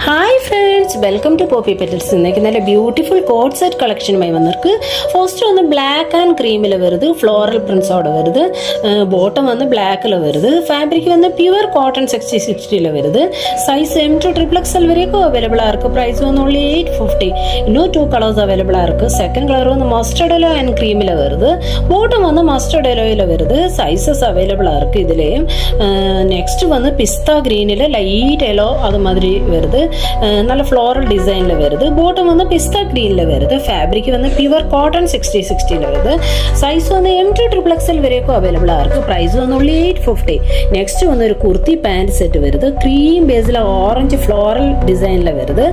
Hi friends, welcome to Poppy Petals. இன்னைக்கு நல்ல beautiful code set கலெக்ஷனுമായി வந்திருக்கு. ஃபர்ஸ்ட் வந்து Black and creamல வருது, floral prints ஓட வருது. பாட்டம் வந்து Blackல வருது. ஃபேப்ரிக் வந்து பியூர் காட்டன் 60-60ல வருது. சைஸ் M to XXL வரைக்கும் அவைலபிளா இருக்கு. பிரைஸ் வந்து only 850. இன்னும் 2 கலர்ஸ் அவைலபிளா இருக்கு. செகண்ட் கலர் வந்து மஸ்டர்ட் எல்லோ அண்ட் கிரீம்ல வருது. பாட்டம் வந்து மஸ்டர்ட் எல்லோல வருது. சைஸஸ் அவைலபிளா இருக்கு இதுலயே. நெக்ஸ்ட் வந்து பிஸ்தா கிரீன்ல லைட் எல்லோ அது மாதிரி வருது. நல்ல ஃப்ளோரல் டிசைன்ல வருது. பாட்டம் வந்து பிஸ்தா கிரீன்ல வருது. ஃபேப்ரிக் வந்து பியூர் காட்டன் 60-60ல வருது. சைஸ் வந்து M to XXL வரைக்கும் அவைலபிளா இருக்கு. பிரைஸ் வந்து only 850. நெக்ஸ்ட் வந்து ஒரு குர்த்தி பேண்ட் செட் வருது. க்ரீம் பேஸ்ல ஆரஞ்சு ஃப்ளோரல் டிசைன்ல வருது.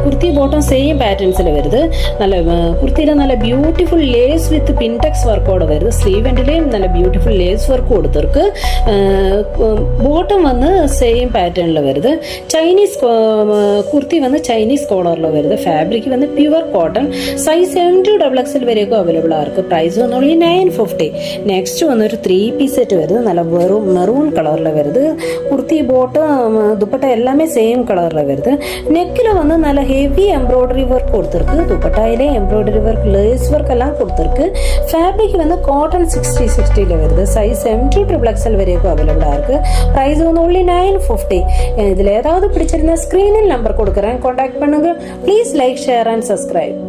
குர்த்தி பாட்டம் சேம் பேட்டர்ன்ஸ்ல வருது. நல்ல குர்த்தியில நல்ல பியூட்டிஃபுல் லேஸ் வித் பின்டெக்ஸ் ஒர்க்கோட வருது. ஸ்லீவ் எண்ட்லயும் நல்ல பியூட்டிஃபுல் லேஸ் ஒர்க் கொடுத்துருக்கு. பாட்டம் வந்து சேம் பேட்டர்ன்ல வருது. சைனீஸ் குர்த்தி வந்து சைனீஸ் காலர்ல வருது. ஃபேப்ரிக் வந்து pure cotton. Size M to XXL வரைக்கும் அவைலபிளா இருக்கு. பிரைஸ் வந்து only 950. நெக்ஸ்ட் வந்து ஒரு 3 பீஸ் செட் வருது. நல்ல மெரூன் கலர்ல வருது. குர்த்தி பாட்டம் துப்பட்டா எல்லாமே சேம் கலர்ல வருது. நெக்ல வந்து நல்ல ஹெவி எம்ப்ராய்டரி ஒர்க் கொடுத்துருக்கு. துப்பட்டாயிலே எம்ப்ராய்டரி ஒர்க் லேஸ் ஒர்க் எல்லாம் கொடுத்துருக்கு. ஃபேப்ரிக் வந்து காட்டன் 60-60ல வருது. சைஸ் M to XXL வரைக்கும் அவைலபிளா இருக்கு. பிரைஸ் வந்து only 950. இதுல ஏதாவது பிடிச்சிருந்தா ஸ்கிரீனில் நம்பர் கொடுக்குறேன், கான்டாக்ட் பண்ணுங்க. Please like, share and subscribe.